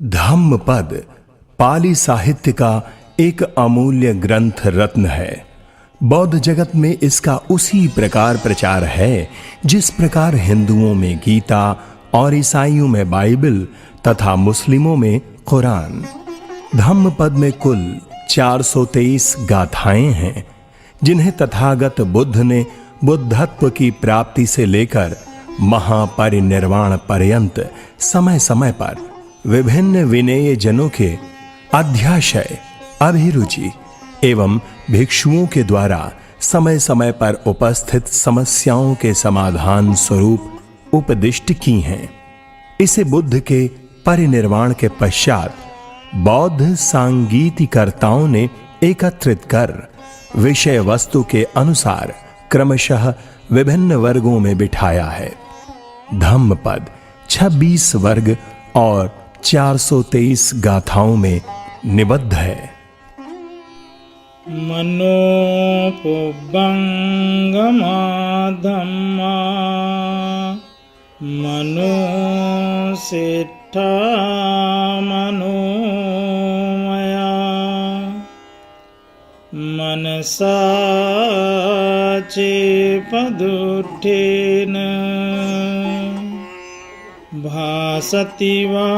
धम्मपद पाली साहित्य का एक अमूल्य ग्रंथ रत्न है। बौद्ध जगत में इसका उसी प्रकार प्रचार है जिस प्रकार हिंदुओं में गीता और ईसाइयों में बाइबल तथा मुस्लिमों में कुरान। धम्मपद में कुल 423 गाथाएं हैं जिन्हें तथागत बुद्ध ने बुद्धत्व की प्राप्ति से लेकर महापरिनिर्वाण पर्यंत समय समय पर विभिन्न विनेय जनों के अध्याशय, अभिरुचि एवं भिक्षुओं के द्वारा समय समय पर उपस्थित समस्याओं के समाधान स्वरूप उपदिष्ट की हैं। इसे बुद्ध के परिनिर्वाण के पश्चात बौद्ध सांगीतिकर्ताओं ने एकत्रित कर विषय वस्तु के अनुसार क्रमशः विभिन्न वर्गों में बिठाया है। धम्मपद 26 वर्ग और 423 गाथाओं में निबद्ध है। मनोपुब्बंगमा धम्मा मनोसिट्ठा मनोमया मनसा चेपदुत्थेन भासति वा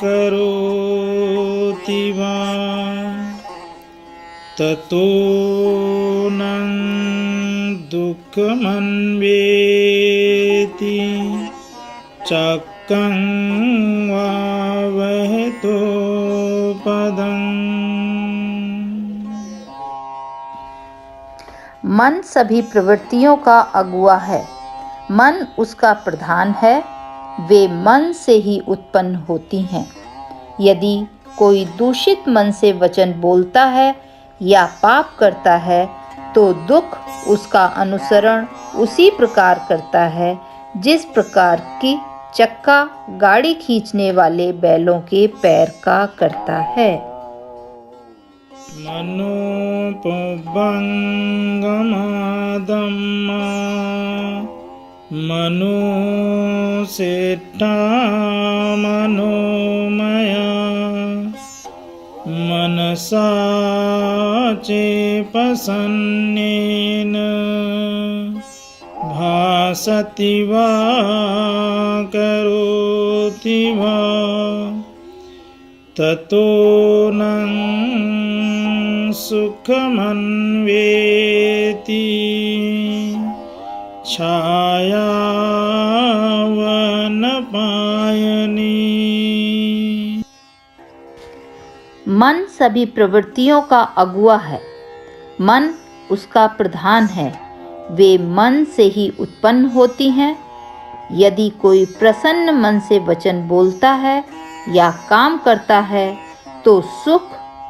करोति वा ततो नं दुःखमन्वेति चक्कं वा वहतो पदं। मन सभी प्रवृत्तियों का अगुआ है। मन उसका प्रधान है। वे मन से ही उत्पन्न होती हैं। यदि कोई दूषित मन से वचन बोलता है या पाप करता है तो दुख उसका अनुसरण उसी प्रकार करता है जिस प्रकार की चक्का गाड़ी खींचने वाले बैलों के पैर का करता है। मनोपुब्बंगमा धम्मा मनोसिट्ठा मनोमया मनसा चेपसन्नेन भासति वा करोति वा ततो नं सुखमन्वेति छायावनपायनी। मन सभी प्रवृत्तियों का अगुआ है। मन उसका प्रधान है। वे मन से ही उत्पन्न होती हैं। यदि कोई प्रसन्न मन से वचन बोलता है या काम करता है तो सुख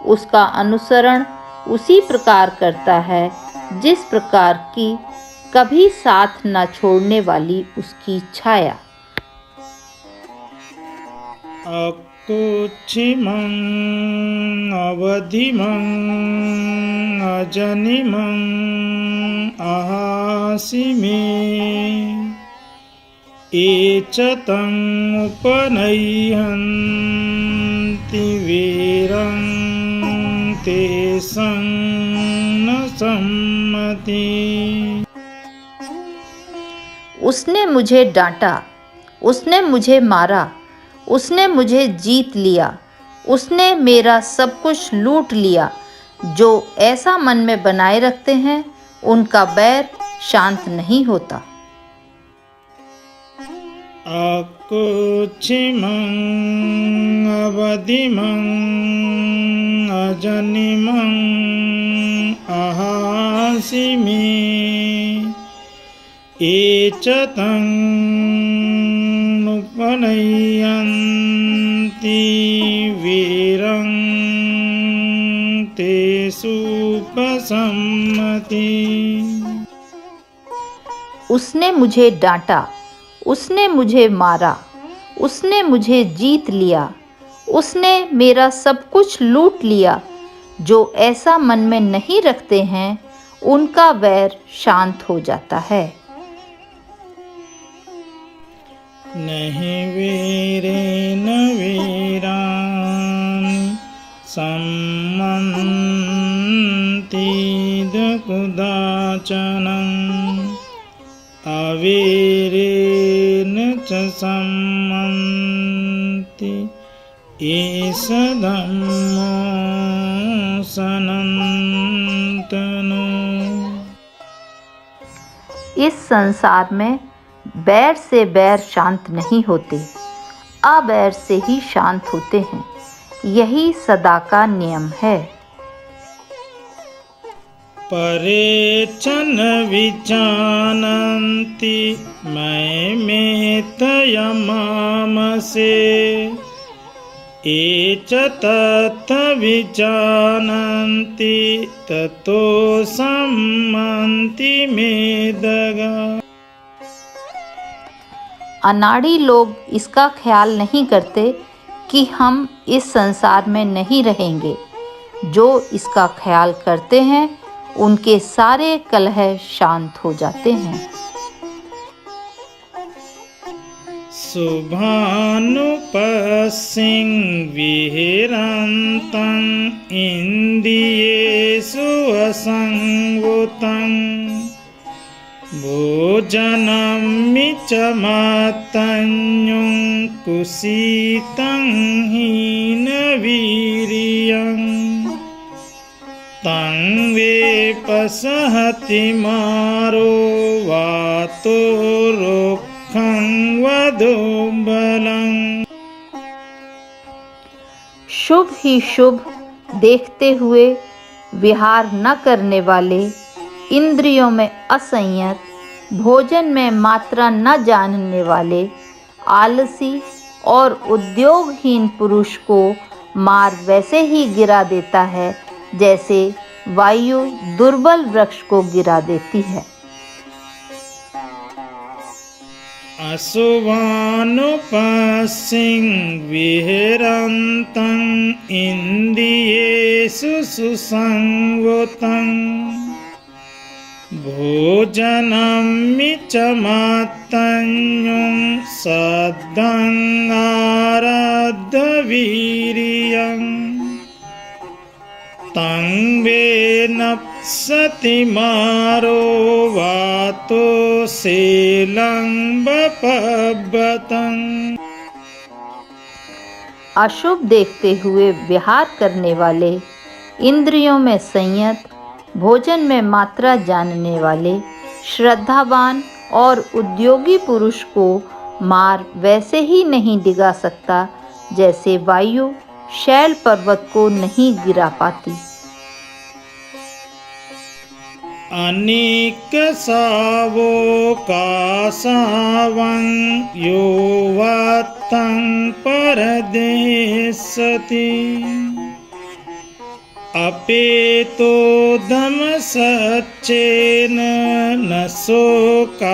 उसका अनुसरण उसी प्रकार करता है जिस प्रकार की कभी साथ न छोड़ने वाली उसकी छाया। अकुच्छिमं अवधिमं अजनिमं अहासिमे एचतं उपनयन्ति वीरं तेषं न सम्मति। उसने मुझे डांटा, उसने मुझे मारा, उसने मुझे जीत लिया, उसने मेरा सब कुछ लूट लिया। जो ऐसा मन में बनाए रखते हैं उनका बैर शांत नहीं होता। अकुच्छिमं अवधिमं अजनिमं अहासिमे एचतं उपनयन्ति वीरं तेषु उपसम्मति। उसने मुझे डांटा, उसने मुझे मारा, उसने मुझे जीत लिया, उसने मेरा सब कुछ लूट लिया। जो ऐसा मन में नहीं रखते हैं उनका वैर शांत हो जाता है। नहि वीरेण वचनं अवीरेण च सम्मन्ति एष धम्मो सनातनो। इस संसार में बैर से बैर शांत नहीं होते, अबैर से ही शांत होते हैं। यही सदा का नियम है। परेचन विजानन्ति मैमेतयमामसे ये च तत् विजानन्ति ततो सम्मन्ति मेदगा। अनाड़ी लोग इसका ख्याल नहीं करते कि हम इस संसार में नहीं रहेंगे। जो इसका ख्याल करते हैं उनके सारे कलह शांत हो जाते हैं। शुभानुपस्सिं विहरन्तं इन्द्रियेषु असंगतं भोजनमिच्छमतन्युं कुसीतं हीनवीर्यं तं वेपसहति मारो वातो रुक्षं वधूबलं। शुभ ही शुभ देखते हुए विहार न करने वाले, इंद्रियों में असंयत, भोजन में मात्रा न जानने वाले, आलसी और उद्योगहीन पुरुष को मार वैसे ही गिरा देता है जैसे वायु दुर्बल वृक्ष को गिरा देती है। अशुभानुपस्सिं विहरन्तं इन्द्रियेषु सुसंगतं भोजनमिच्छमतन्युं सद्दं आरब्धवीर्यं तं वेनप्सति मारो वातो शीलं वपव्रतं। अशुभ देखते हुए विहार करने वाले, इंद्रियों में संयत, भोजन में मात्रा जानने वाले, श्रद्धावान और उद्योगी पुरुष को मार वैसे ही नहीं डिगा सकता जैसे वायु शैल पर्वत को नहीं गिरा पाती। अनेक सावोकाशावं यो वत्तं परदेशति अपेतो दमसच्चेन न शोकासावमर्हति।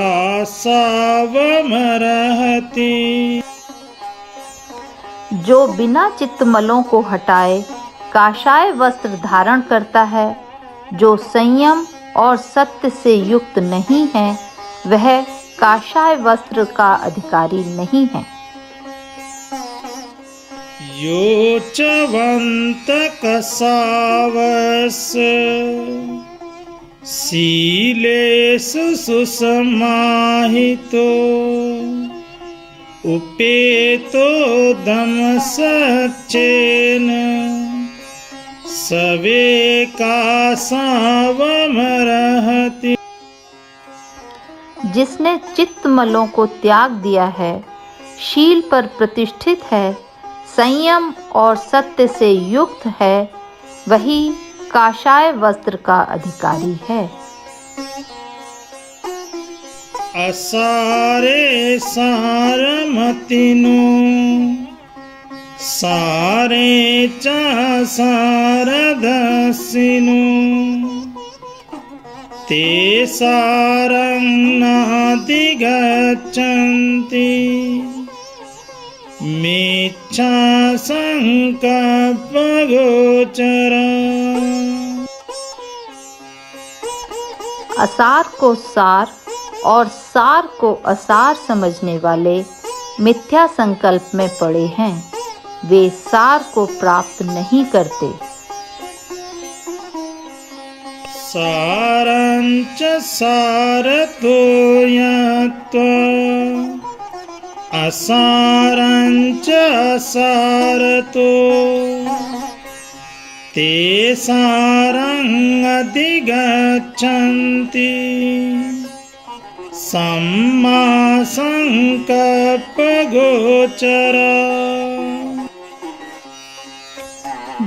जो बिना चित्तमलों को हटाए काषाय वस्त्र धारण करता है, जो संयम और सत्य से युक्त नहीं है, वह काषाय वस्त्र का अधिकारी नहीं है। यो च वन्तकसावस्य शीलेषु सुसमाहितो उपेतो दमसच्चेन सवेकासावमर्हति। जिसने चित्तमलों को त्याग दिया है, शील पर प्रतिष्ठित है, संयम और सत्य से युक्त है, वही काषाय वस्त्र का अधिकारी है। असारे सारमतिनो सारे च सारदसिनो ते सारं नाधिगच्छन्ति मिच्छा संकल्पगोचरा। असार को सार और सार को असार समझने वाले मिथ्या संकल्प में पड़े हैं, वे सार को प्राप्त नहीं करते। सारञ्च सारतो यत्त्वा असारञ्च असारतो ते सारङ्गधिगच्छन्ति सम्मा संकल्पगोचरा।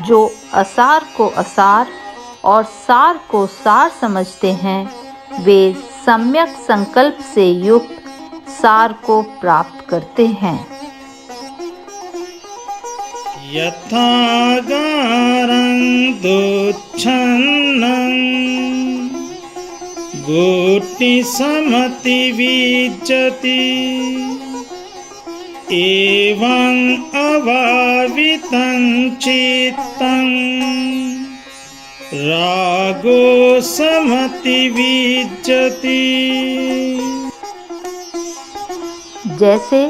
जो असार को असार और सार को सार समझते हैं, वे सम्यक संकल्प से युक्त सार को प्राप्त करते हैं। यथा गारं दोच्छन्नं गोटिसमतिविज्जति एवं अभावितं चित्तं रागो समतिविज्जति। जैसे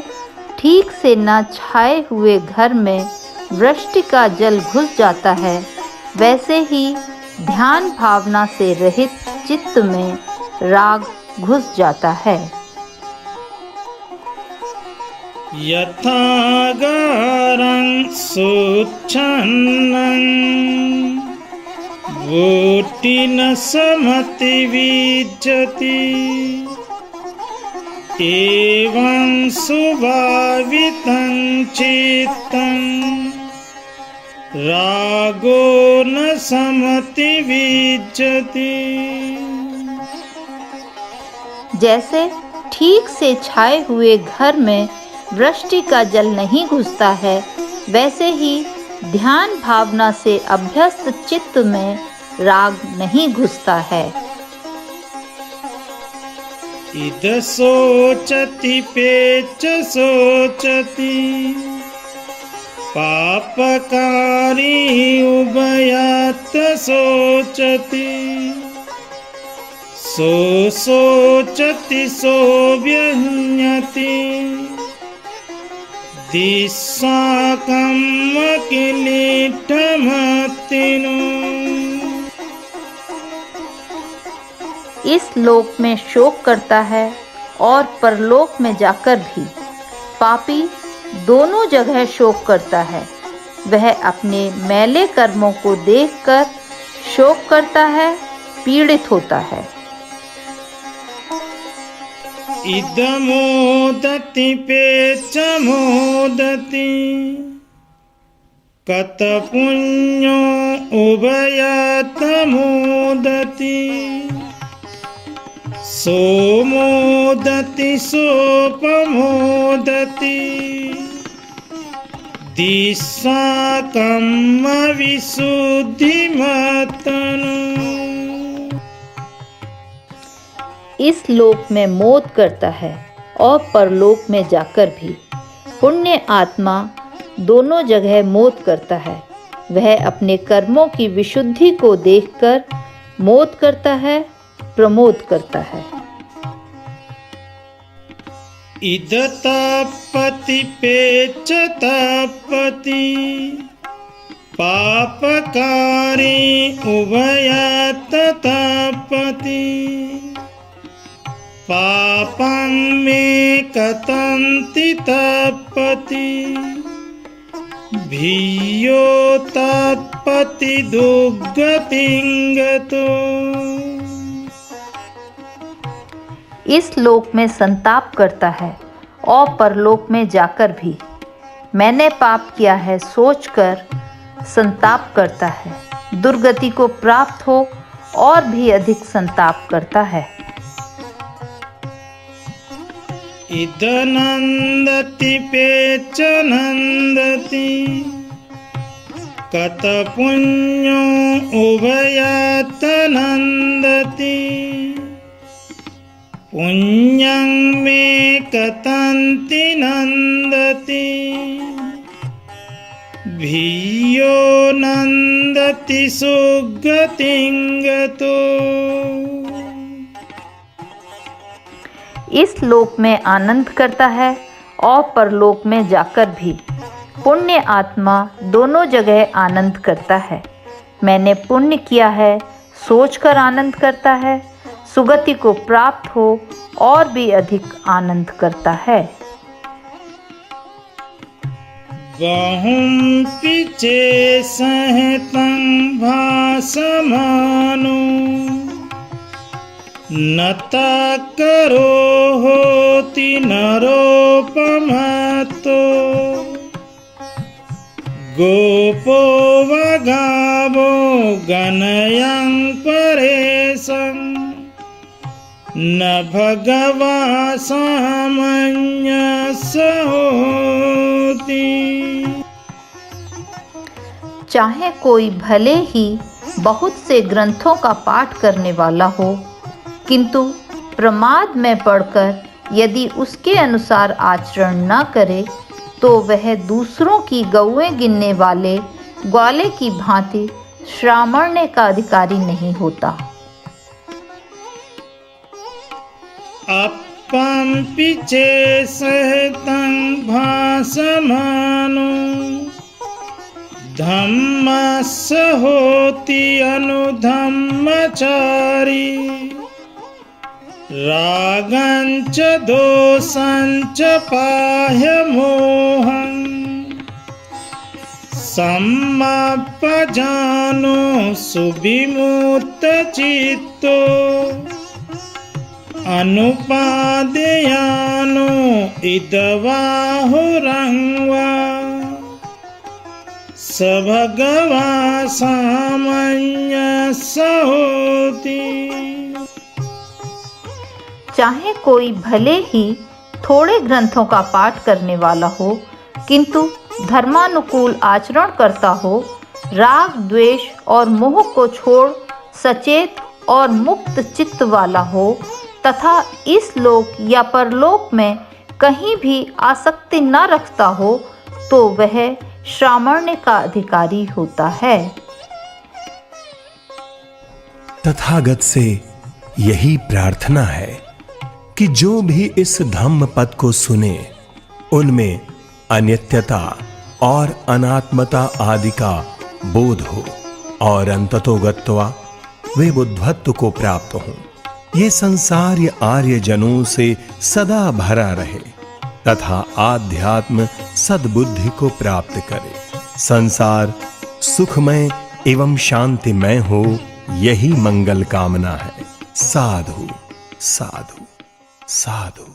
ठीक से न छाए हुए घर में वृष्टि का जल घुस जाता है, वैसे ही ध्यान भावना से रहित चित्त में राग घुस जाता है। यथा गारं सोच्छन्नं गोटिनसमतिविज्जति एवं स्वभावितं चित्तं रागो न समतिविज्जति। जैसे ठीक से छाए हुए घर में वृष्टि का जल नहीं घुसता है, वैसे ही ध्यान भावना से अभ्यस्त चित्त में राग नहीं घुसता है। इद सोचति पेच सोचति पापकारी उभयात् सोचति सो सोचति सो व्यह्यति दिशाकं किलीटमतिनो। इस लोक में शोक करता है और परलोक में जाकर भी। पापी दोनों जगह शोक करता है। वह अपने मैले कर्मों को देखकर शोक करता है, पीड़ित होता है। इदमोदति पेच मोदति कतपुण्यो उभयात् मोदति सोमोदति सोपमोदति दिशाकं विशुद्धिमतनु। इस लोक में मोद करता है और परलोक में जाकर भी। पुण्य आत्मा दोनों जगह मोद करता है। वह अपने कर्मों की विशुद्धि को देखकर मोद करता है, प्रमोद करता है। इद तापति पेच तापति पापकारी उभयात् तापति पापं मे कथन्ति तापति भियो तापति दुर्गतिं गतो। इस लोक में संताप करता है और परलोक में जाकर भी। मैंने पाप किया है सोचकर संताप करता है, दुर्गति को प्राप्त हो और भी अधिक संताप करता है। इद नंदति पेच नंदति कतपुण्यो उभयात् नंदति पुण्यं मे कथन्ति नंदति भियो नंदति सुगतिं गतो। इस लोक में आनंद करता है और परलोक में जाकर भी। पुण्य आत्मा दोनों जगह आनंद करता है। मैंने पुण्य किया है सोचकर आनंद करता है, सुगति को प्राप्त हो और भी अधिक आनंद करता है। बहुंपि चेसहतं भासमानो नता करो होति नरोपमतो गोपो वगावो गणयं परेशं न भगवा सामन्यस्य होति। चाहे कोई भले ही बहुत से ग्रंथों का पाठ करने वाला हो, किंतु प्रमाद में पढ़कर यदि उसके अनुसार आचरण न करे तो वह दूसरों की गौएं गिनने वाले ग्वाले की भांति श्रामण्य का अधिकारी नहीं होता। अपंपि चेसहतं भासमानो धम्मस्य होति अनुधम्मचारी रागञ्च दोषञ्च पाह्यमोहं सम्मापजानो सुविमुक्तचित्तो अनुपादेयानो इदवाहुरंवा स भगवा सामन्यस्य होति। चाहे कोई भले ही थोड़े ग्रंथों का पाठ करने वाला हो, किंतु धर्मानुकूल आचरण करता हो, राग द्वेष और मोह को छोड़ सचेत और मुक्त चित्त वाला हो तथा इस लोक या परलोक में कहीं भी आसक्ति न रखता हो, तो वह श्रामण्य का अधिकारी होता है। तथागत से यही प्रार्थना है कि जो भी इस धम्म पद को सुने उनमें अनित्यता और अनात्मता आदि का बोध हो और अंततोगत्वा वे बुद्धत्व को प्राप्त हों। ये संसार ये आर्य जनों से सदा भरा रहे तथा आध्यात्म सद्बुद्धि को प्राप्त करे। संसार सुखमय एवं शांतिमय हो, यही मंगल कामना है। साधु साधु साधु।